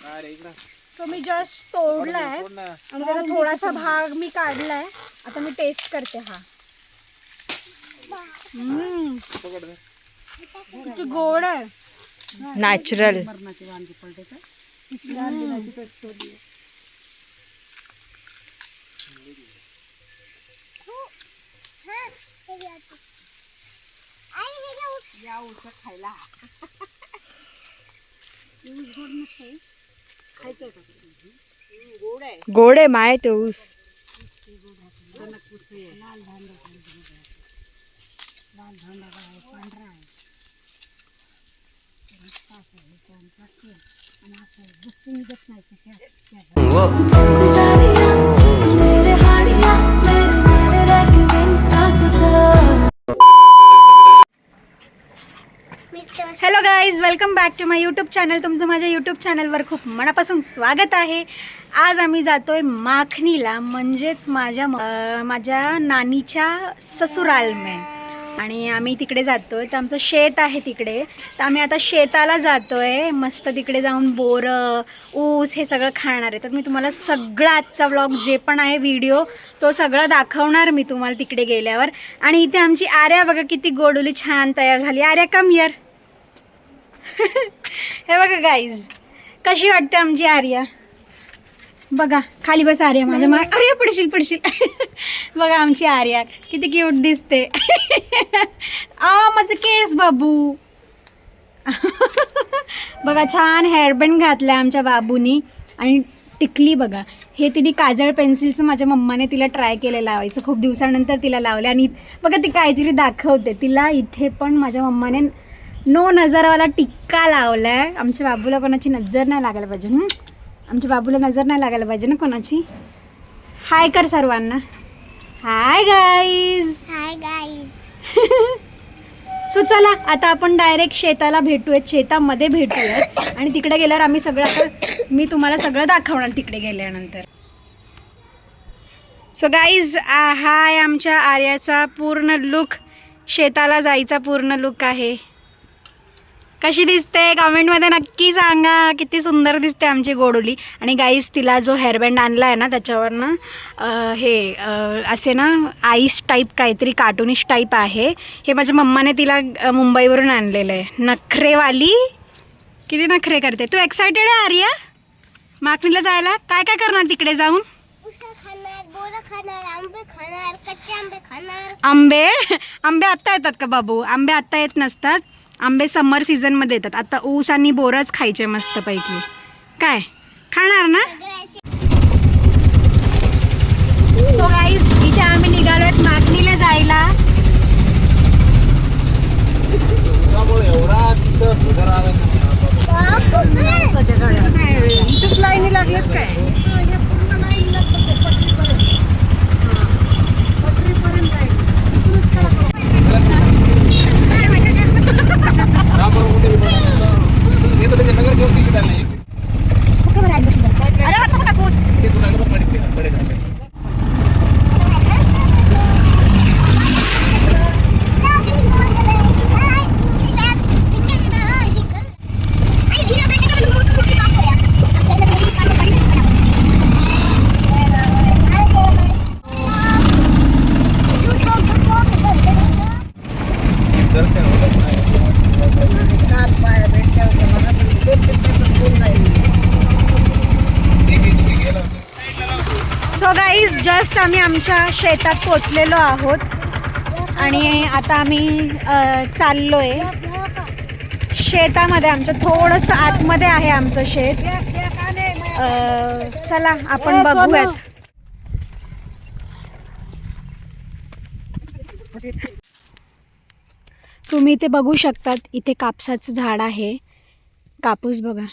So मी just तोडलाय आणि त्याला थोडासा भाग मी काढलाय. आता मी टेस्ट करते. हा किती गोड आहे. नॅचरल. गोड आहे माय ते ऊस. Hello guys, welcome back to my YouTube channel. तुमचं माझ्या यूट्यूब चॅनलवर खूप मनापासून स्वागत आहे. आज आम्ही जातोय माखणीला, म्हणजेच माझ्या नानीच्या ससुराल में. आणि आम्ही तिकडे जातोय. तर आमचं शेत आहे तिकडे. तर आम्ही आता शेताला जातोय. मस्त तिकडे जाऊन बोरं, ऊस हे सगळं खाणार आहे. तर मी तुम्हाला सगळा आजचा व्लॉग जे पण आहे व्हिडिओ तो सगळं दाखवणार मी तुम्हाला तिकडे गेल्यावर. आणि इथे आमची आर्या बघा किती गोडुली छान तयार झाली. Arya come here. हे बघा गाईज कशी वाटते आमची आर्या. बघा खाली बस आर्या माझ्या आर्या पडशील. बघा आमची आर्या किती क्यूट दिसते. माझं केस बाबू. बघा छान हेअरबँड घातलाय आमच्या बाबूनी. आणि टिकली बघा. हे तिने काजळ पेन्सिलचं माझ्या मम्माने तिला ट्राय केलं लावायचं. खूप दिवसानंतर तिला लावलं. आणि बघा ती काहीतरी दाखवते तिला. इथे पण माझ्या मम्माने नो नजरवाला टिक्का लावलाय. आमच्या बाबूला कोणाची नजर नाही लागायला पाहिजे. आमच्या बाबूला नजर नाही लागायला पाहिजे ना कोणाची. हाय कर सर्वांना. Hi guys. सो चला आता आपण डायरेक्ट शेताला भेटूयात. शेतामध्ये भेटूयात. आणि तिकडे गेल्यावर आम्ही सगळं आता मी तुम्हाला सगळं दाखवणार तिकडे गेल्यानंतर. सो गाईज हा आहे आमच्या आर्याचा पूर्ण लुक. शेताला जायचा पूर्ण लुक आहे. कशी दिसते कमेंटमध्ये नक्की सांगा. किती सुंदर दिसते आमची गोडुली. आणि गाईज तिला जो हेअरबँड आणला आहे ना त्याच्यावर ना असे ना आईस टाईप काहीतरी कार्टूनिश टाईप आहे. हे माझ्या मम्माने तिला मुंबईवरून आणलेलं आहे. नखरेवाली किती नखरे करते. तू एक्सायटेड आहे आर्या माखणीला जायला. काय काय करणार तिकडे जाऊन. आंबे आत्ता येतात का बाबू. आंबे आत्ता येत नसतात. आंबे समर सीझनमध्ये येतात. आता ऊस आणि बोरच खायचे मस्तपैकी. काय खाणार ना. सो गाईज इथे आम्ही निघालोत माखणीला जायला. इथेच लाईनी लागलेत काय. सो गाईज जस्ट आम्ही आमच्या शेतात पोचलेलो आहोत. आणि आता आम्ही चाललो आहे शेतामध्ये. आमच्या थोडंसं आतमध्ये आहे आमचं शेत. चला आपण बघूयात. तुम्ही इथे बघू शकतात. इथे कापसाचं झाड आहे. कापूस बघा.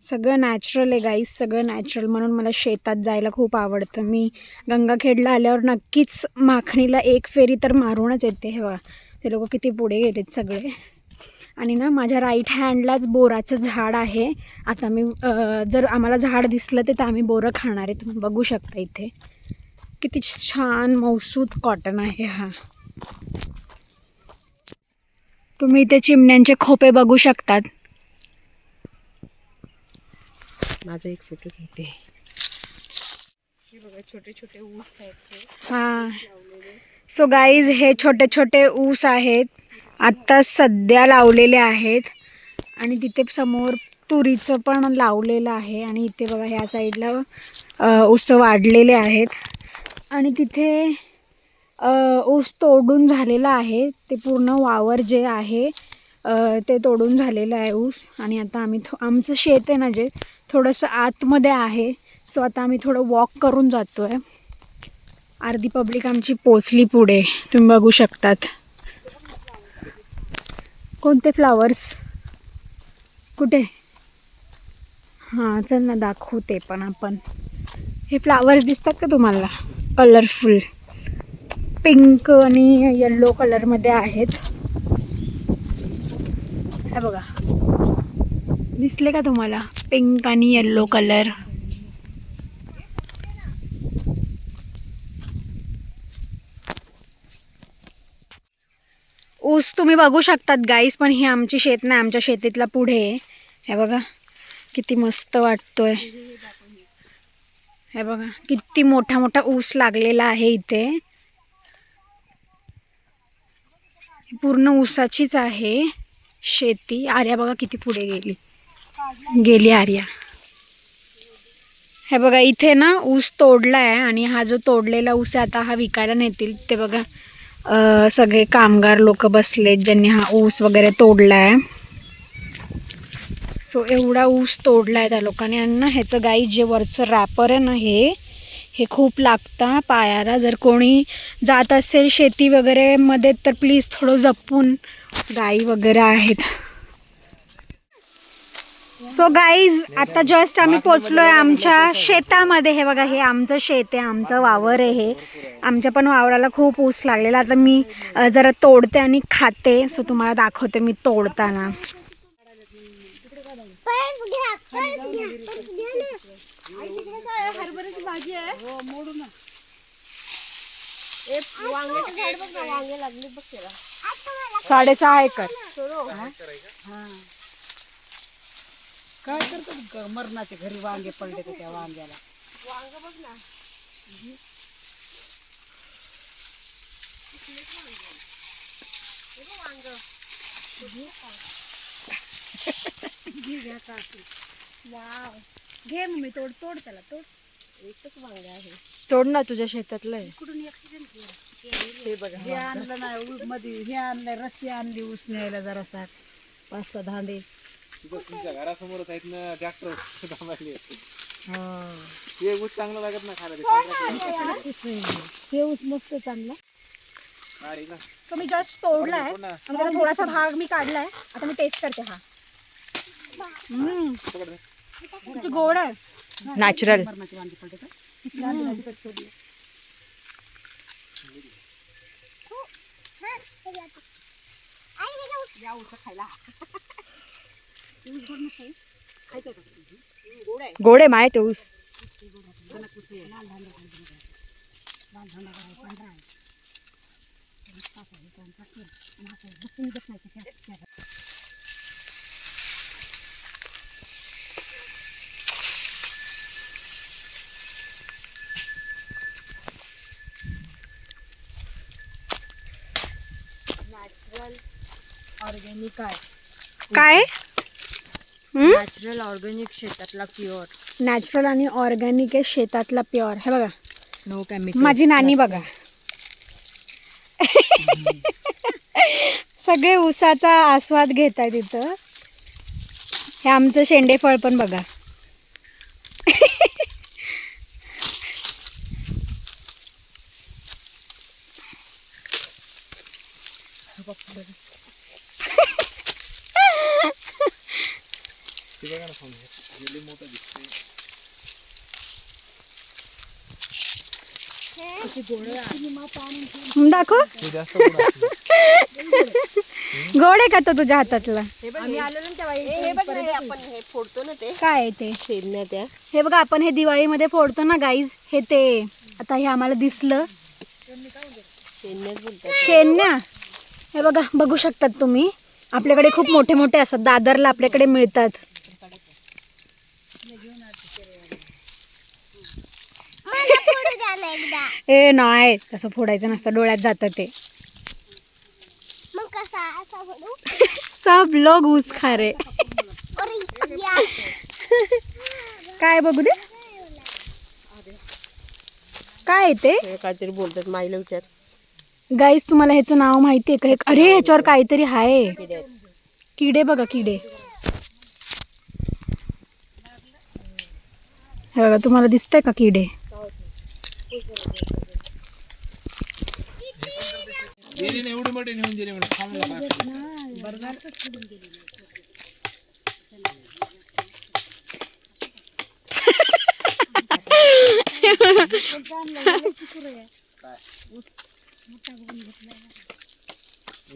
सगळं नॅचरल आहे गाईज. सगळं नॅचरल. म्हणून मला शेतात जायला खूप आवडतं. मी गंगाखेडला आल्यावर नक्कीच माखणीला एक फेरी तर मारूनच येते. हे बघा ते लोक किती पुढे गेलेत सगळे. आणि ना माझ्या राईट हँडलाच बोराचं झाड आहे. आता मी जर आम्हाला झाड दिसलं तर आम्ही बोरं खाणार आहे. तुम्ही बघू शकता इथे किती छान मौसूद कॉटन आहे हा. तुम्ही इथे चिमण्यांचे खोपे बघू शकतात. माझा एक फोटो घेते. हे बघा छोटे छोटे ऊस आहेत. हां सो गाईज हे छोटे छोटे ऊस आहेत, आत्ता सध्या लावलेले आहेत. आणि तिथे समोर तुरीचं पण लावलेलं आहे. आणि इथे बघा ह्या साईडला ऊस वाढलेले आहेत. आणि तिथे ऊस तोडून झालेला आहे. ते पूर्ण वावर जे आहे ते तोडून झालेलं आहे ऊस. आणि आता आम्ही आमचं शेत आहे ना जे थोडंसं आतमध्ये आहे. सो आता आम्ही थोडं वॉक करून जातो आहे. अर्धी पब्लिक आमची पोचली पुढे, तुम्ही बघू शकतात. कोणते फ्लावर्स कुठे? हां चल ना दाखवू ते पण आपण. हे फ्लावर्स दिसतात का तुम्हाला? कलरफुल पिंक आणि येल्लो कलरमध्ये आहेत. हे बघा दिसले का तुम्हाला? पिंक आणि येल्लो कलर. ऊस तुम्ही बघू शकतात गाईस, पण ही आमची शेत नाही, आमच्या शेतीतला पुढे आहे. हे बघा किती मस्त वाटतोय. हे बघा किती मोठा मोठा ऊस लागलेला आहे इथे. पूर्ण ऊसाचीच आहे शेती. आर्या बघा किती पुढे गेली आर्या. हे बघा इथे ना ऊस तोडला आहे. आणि हा जो तोडलेला ऊस आहे आता हा विकायला नेतील. ते बघा सगळे कामगार लोक बसलेत ज्यांनी हा ऊस वगैरे तोडला आहे. सो एवढा ऊस तोडला आहे त्या लोकांनी. आणि ना ह्याचं गाई जे वरचं रॅपर आहे ना हे खूप लागतं पायाला. जर कोणी जात असेल शेती वगैरे मध्ये तर प्लीज थोडं जपून. गाई वगैरे आहेत. सो गाईज आता जस्ट आम्ही पोचलो आहे आमच्या शेतामध्ये. हे बघा हे आमचं शेत आहे, आमचं वावर आहे. हे आमच्या पण वावराला खूप ऊस लागलेला. आता मी जरा तोडते आणि खाते. सो तुम्हाला दाखवते मी तोडताना. हरभऱ्याची भाजी आहे. हो मोडू ना. वांग्याचे झाड बघ ना, वांगे लागले बघ त्याला. 6.5 एकर. काय करतात मरणाचे घरी वांगे पडले तर त्या वांग्याला. वांग बघ ना. घे मम्मी तोड त्याला तोड. एकच वांगे आहे. तोड ना तुझ्या शेतातलं आहे. हे बघा हे आणलं नाही मध्ये. हे आणलंय रस्सी आणली ऊस न्यायला जरासा 5-6 धांडे. तुमच्या घरासमोरच आहेत ना ट्रॅक्टर थांबले. हा ते ऊस चांगलं लागत ना खायला. ते ऊस मस्त चांगला. सो मी जस्ट तोडलाय आणि त्याला थोडासा भाग मी काढलाय. आता मी टेस्ट करते. हा किती गोड आहे. नॅचरल. गोड आहे माहिती ऊस. ऑर्गॅनिक आहे. काय? नॅचरल ऑर्गॅनिक शेतातला प्युअर. नॅचरल आणि ऑर्गॅनिक आहे शेतातला प्युअर. हे बघा नो केमिकल. माझी नानी बघा सगळे ऊसाचा आस्वाद घेत आहे तिथं. हे आमचं शेंडेफळ पण बघा. दाखव गोड आहे का तो तुझ्या हातातला? आम्ही आलो ना तेव्हा आपण हे फोडतो ना ते काय आहे ते? शेंडण्या त्या. हे बघा आपण हे दिवाळीमध्ये फोडतो ना गाईज. हे ते आता हे आम्हाला दिसलं शेंडण्याच बोलतात. शेंड्या. हे बघा बघू शकतात तुम्ही. आपल्याकडे खूप मोठे मोठे असतात. दादरला आपल्याकडे मिळतात. ए नाही तसं फोडायचं नसतं, डोळ्यात जातं ते. सब लोग ऊस खा रे. काय बघू दे काय ते काहीतरी बोलतात माईला विचार. गाईस तुम्हाला ह्याचं नाव माहिती आहे का? अरे ह्याच्यावर काहीतरी आहे. किडे बघा किडे. हे बघा तुम्हाला दिसतंय का किडे? एवढी मोठी नेऊन दिली म्हणून थांबला.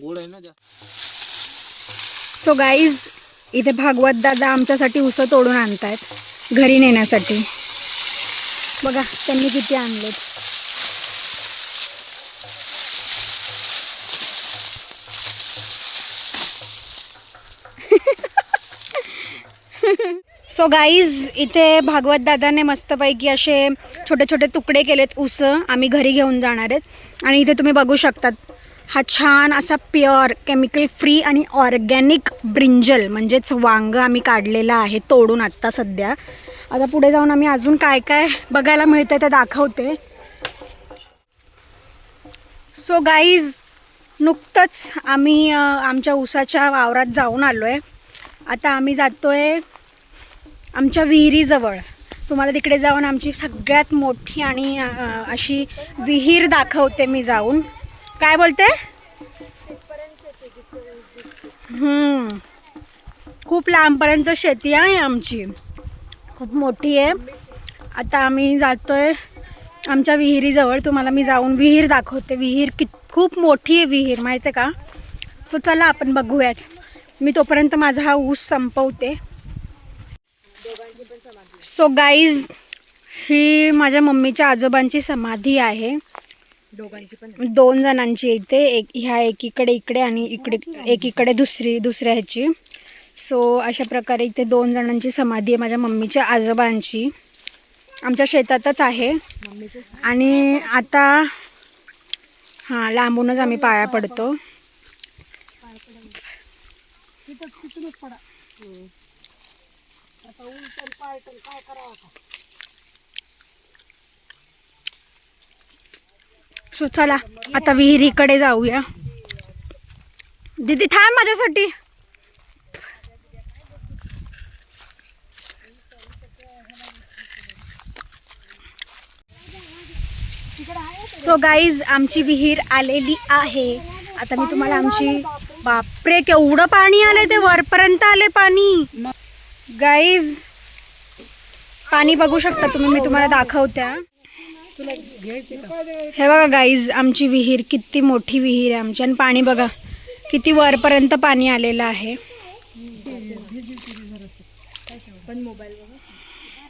गोड आहे ना जास्त. सो गाईज इथे भागवत दादा आमच्यासाठी उस तोडून आणतायत घरी नेण्यासाठी. बघा त्यांनी किती आणलेत. सो गाईज इथे भागवत दादाने मस्तपैकी असे छोटे छोटे तुकडे केलेत ऊस. आम्ही घरी घेऊन जाणार आहेत. आणि इथे तुम्ही बघू शकतात हा छान असा प्युअर केमिकल फ्री आणि ऑर्गॅनिक ब्रिंजल म्हणजेच वांग आम्ही काढलेला आहे तोडून आत्ता सध्या. आता पुढे जाऊन आम्ही अजून काय काय बघायला मिळतं ते दाखवते. सो गाईज नुकतंच आम्ही आमच्या ऊसाच्या वावरात जाऊन आलो आहे. आता आम्ही जातो आहे आमच्या विहिरीजवळ. तुम्हाला तिकडे जाऊन आमची सगळ्यात मोठी आणि अशी विहीर दाखवते मी जाऊन. काय बोलते? खूप लांबपर्यंत शेती आहे आमची, खूप मोठी आहे. आता आम्ही जातोय आमच्या विहिरीजवळ. तुम्हाला मी जाऊन विहीर दाखवते. विहीर खूप मोठी आहे विहीर माहिती आहे का? सो चला आपण बघूयात. मी तोपर्यंत माझा हा ऊस संपवते. सो गाईज ही माझ्या मम्मीच्या आजोबांची समाधी आहे. दोन जणांची इथे, एक ह्या एकीकडे इकडे आणि इकडे एकीकडे दुसऱ्या ह्याची. सो अशा प्रकारे इथे 2 जणांची समाधी आहे माझ्या मम्मीच्या आजोबांची. आमच्या शेतातच आहे. आणि आता हां लांबूनच आम्ही पाया पडतो. सो चला आता विहिरीकडे जाऊया. दीदी थांब माझ्यासाठी. सो गाईज आमची विहीर आलेली आहे. आता मी तुम्हाला आमची, बापरे केवढं पाणी आलंय, ते वरपर्यंत आले पाणी. गाईज पाणी बघू शकता तुम्ही, मी तुम्हाला दाखवते. हे बघा गाईज आमची विहीर किती मोठी विहीर आहे आमची. आणि पाणी बघा किती वरपर्यंत पाणी आलेलं आहे.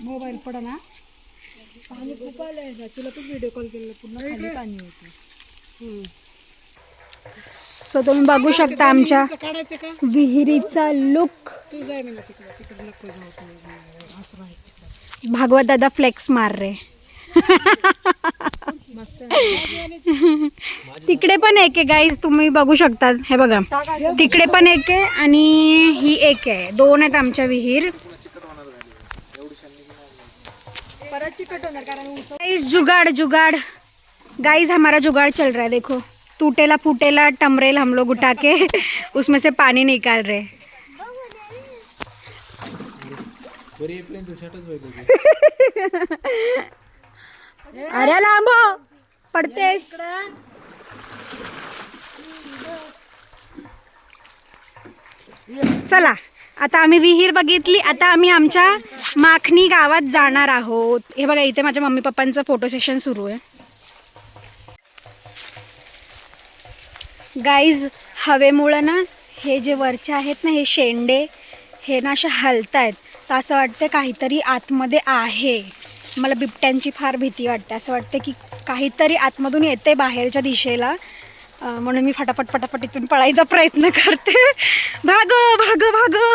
मोबाईल पडा ना, पाणी खूप आलंय. तुला पण व्हिडिओ कॉल केलेला, पूर्ण खाली पाणी होतं. सो तुम्ही बघू शकता आमच्या विहिरीचा लुक. भागवत दादा फ्लेक्स मार रे. तिकडे पण एक आहे गाईज, तुम्ही बघू शकता. हे बघा तिकडे पण एक आहे आणि ही एक आहे. 2 आहेत आमच्या विहीर. गाइस जुगाड़ जुगाड़ गाइस हमारा जुगाड़ चल रहा है. देखो टूटेला फूटेला टमरेल हम लोग उठा के उसमें से पानी निकाल रहे. अरे लांबो पडतेस. चला आता आम्ही विहीर बघितली. आता आम्ही आमच्या माखणी गावात जाणार आहोत. हे बघा इथे माझ्या मम्मी पप्पांचं फोटो सेशन सुरू आहे. गाईज हवेमुळं ना हे जे वरचे आहेत ना हे शेंडे हे ना असे हलत आहेत. तर असं वाटतं काहीतरी आतमध्ये आहे. मला बिबट्यांची फार भीती वाटते. असं वाटतं की काहीतरी आतमधून येते बाहेरच्या दिशेला. म्हणून मी फटाफट फटाफट इथून पळायचा प्रयत्न करते. भागो भागो भागो.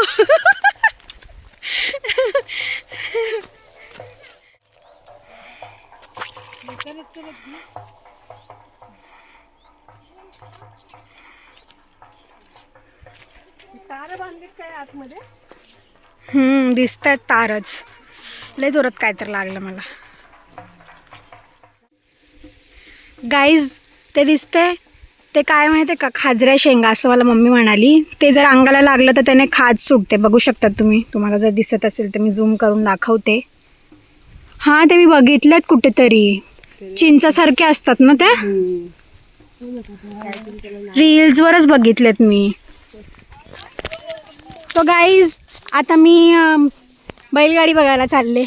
दिसतायत तारच. लय जोरात काय तर लागलं मला. गाईज ते दिसतंय ते काय माहिती आहे का, खाजऱ्या शेंगा असं मला मम्मी म्हणाली. ते जर अंगाला लागलं तर त्याने खाज सुटते. बघू शकतात तुम्ही, तुम्हाला जर दिसत असेल तर मी झूम करून दाखवते. हां ते मी बघितलेत कुठेतरी, चिंचासारखे असतात ना त्या, रील्सवरच बघितलेत मी. सो गाईज आता मी बैलगाडी बघायला चालले.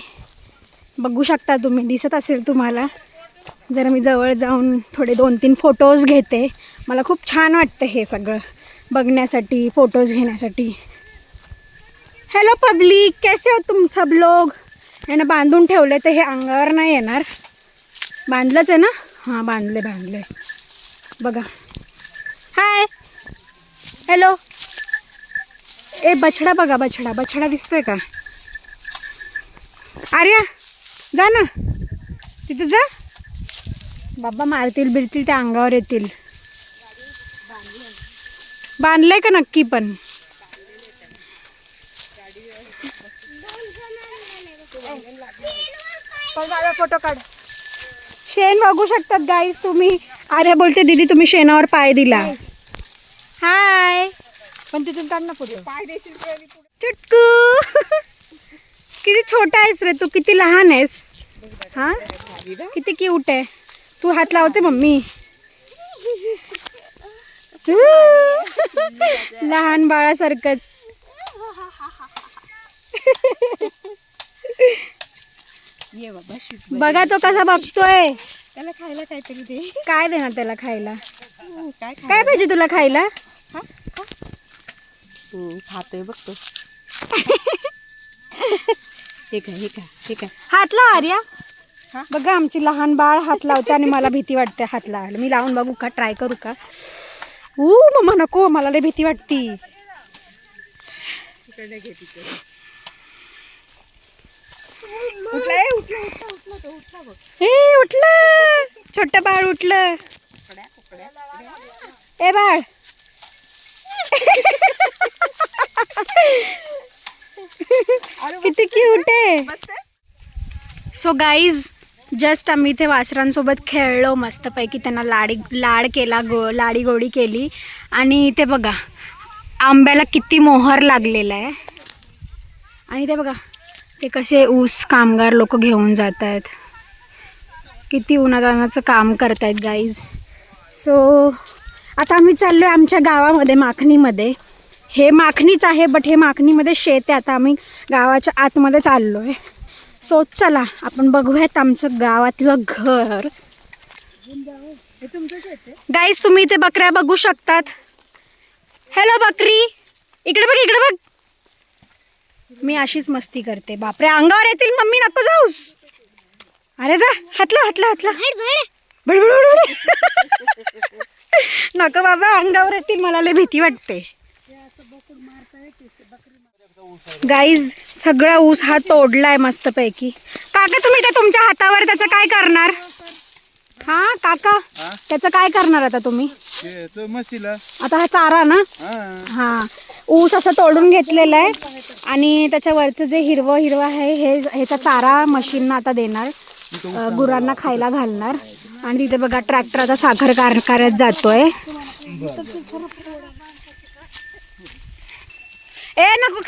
बघू शकता तुम्ही, दिसत असेल तुम्हाला. जरा मी जवळ जाऊन थोडे 2-3 फोटोज घेते. मला खूप छान वाटतं हे सगळं बघण्यासाठी, फोटोज घेण्यासाठी. हॅलो पब्लिक, कैसे हो तुम सब लोग. यानं बांधून ठेवले तर हे अंगावर नाही येणार. बांधलंच आहे ना? हां बांधले बघा. Hi hello. ए बछडा बघा, बछडा दिसतोय का? आर्या जा ना तिथे जा. बाबा मारतील बिरतील, त्या अंगावर येतील. बांधलंय का नक्की? पण फोटो काढ. शेण बघू शकतात गाईस तुम्ही. आर्या बोलते दीदी तुम्ही शेणावर पाय दिला. हाय. पण तिथून काढ ना फोटो. पाय देशील चुटकू. किती छोटा आहेस रे तू, किती लहान आहेस. हा किती क्यूट आहे तू. हात लावते मम्मी. लहान बाळासारखंच. ये बाबा बघा तो कसा बघतोय. त्याला खायला काहीतरी दे. काय देणार त्याला खायला? काय काय पाहिजे तुला खायला? खातोय बघतो. हे काय हात लाव आर्या. बघा आमची लहान बाळ हात लावते आणि मला भीती वाटते हात लावायला. मी लावून बघू का, ट्राय करू का? मम्मा नको, मला लय भीती वाटती. उठलं छोट बाळ उठलं. ए बाळ किती क्यूट आहे. सो गाईज जस्ट आम्ही इथे वासरांसोबत खेळलो मस्तपैकी. त्यांना लाड केला, लाडी गोडी केली. आणि इथे बघा आंब्याला किती मोहर लागलेला आहे. आणि ते बघा ते कसे ऊस कामगार लोक घेऊन जात आहेत. किती उन्हातानाचं काम करतायत गाईज. सो आता आम्ही चाललो आहे आमच्या गावामध्ये, माखणीमध्ये. हे माखणीच आहे बट हे माखणीमध्ये शेत आहे. आता आम्ही गावाच्या आतमध्ये चाललो आहे. सो चला आपण बघूयात आमचं गावातलं घर. गाईज तुम्ही इथे बकऱ्या बघू शकतात. हॅलो बकरी, इकडे बघ. मी अशीच मस्ती करते. बापरे अंगावर येतील मम्मी, नको जाऊस. अरे जा, हातला नको बाबा, अंगावर येतील, मला लय भीती वाटते. गाईज सगळा ऊस हा तोडलाय मस्तपैकी. काका तुम्ही त्या तुमच्या हातावर त्याचं काय करणार? हा काका त्याचं काय करणार आता तुम्ही? आता हा चारा ना. हा ऊस असं तोडून घेतलेला आहे आणि त्याच्यावरचं जे हिरवं आहे ह्याचा चारा मशीनना आता देणार, गुरांना खायला घालणार. आणि तिथे बघा ट्रॅक्टर आता साखर कारखान्यात जातोय. ए नको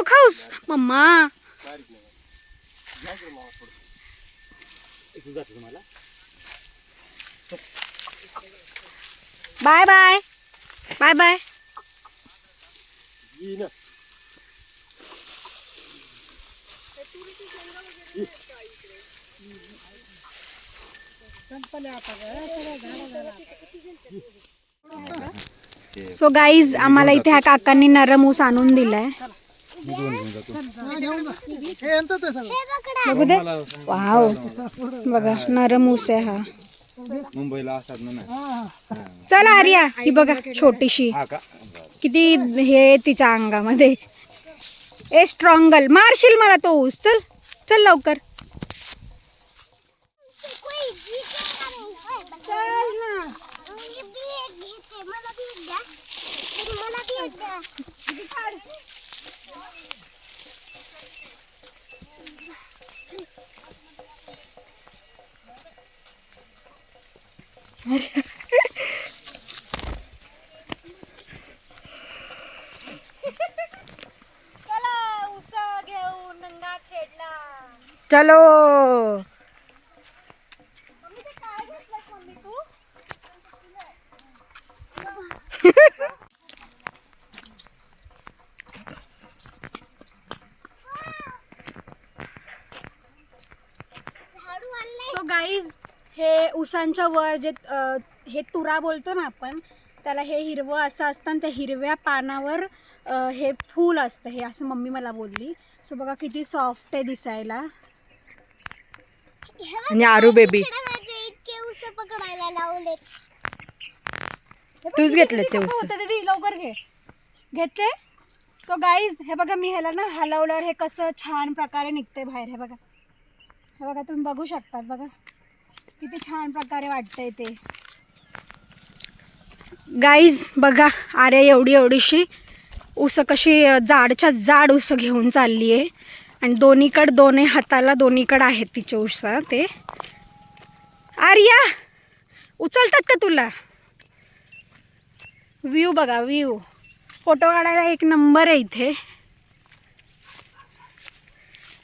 खाऊस मम्मा. बाय. सो गाईज आम्हाला इथे ह्या काकांनी नरम ऊस आणून दिलाय. बघू दे. वाव बघा नरम ऊस आहे हा. मुंबईला असतात ना. चला आर्या, ही बघा छोटीशी किती हे तिच्या अंगामध्ये. ए स्ट्रॉंगल, मारशील मला तो ऊस. चल लवकर. चलो. सो गाईज, हे उसांच्या वर जे हे तुरा बोलतो ना आपण त्याला, हे हिरवं असं असतं आणि त्या हिरव्या पानावर हे फूल असतं, हे असं मम्मी मला बोलली. सो बघा किती सॉफ्ट आहे दिसायला. आणि आरू बेबी पकडायला लावले. तूच घेतले ते कसं होतं दीदी, लवकर घेतले. सो गाईज, हे बघा मी ह्याला ना हलवल्यावर हे कसं छान प्रकारे निघते बाहेर. हे बघा, हे बघा, तुम्ही बघू शकतात. बघा किती छान प्रकारे वाटतंय ते. गाईज बघा, अरे एवढी एवढीशी उसं कशी जाडच्या जाड उसं घेऊन चालली आहे. आणि दोन्ही हाताला दोन्हीकडं आहेत तिचे उसं. ते आर्या उचलतात का तुला? व्ह्यू बघा, व्ह्यू फोटो काढायला एक नंबर आहे इथे.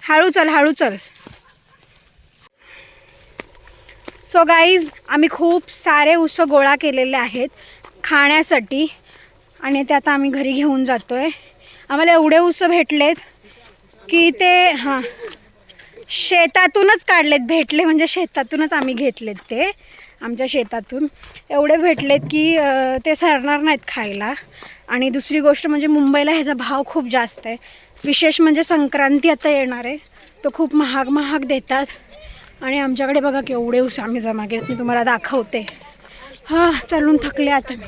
हळू चल, हळू चल. सो गाईज, आम्ही खूप सारे उसं गोळा केलेले आहेत खाण्यासाठी आणि ते आता आम्ही घरी घेऊन जातो आहे. आम्हाला एवढे उसं भेटलेत की ते शेतातूनच काढलेत. भेटले म्हणजे शेतातूनच आम्ही घेतलेत, ते आमच्या शेतातून एवढे भेटलेत की ते सरणार नाहीत खायला. आणि दुसरी गोष्ट म्हणजे मुंबईला ह्याचा भाव खूप जास्त आहे. विशेष म्हणजे संक्रांती आता येणार आहे, तो खूप महाग महाग देतात. आणि आमच्याकडे बघा केवढे ऊस आम्ही जमा केलेत, मी तुम्हाला दाखवते. हां, चालून थकले आता मी.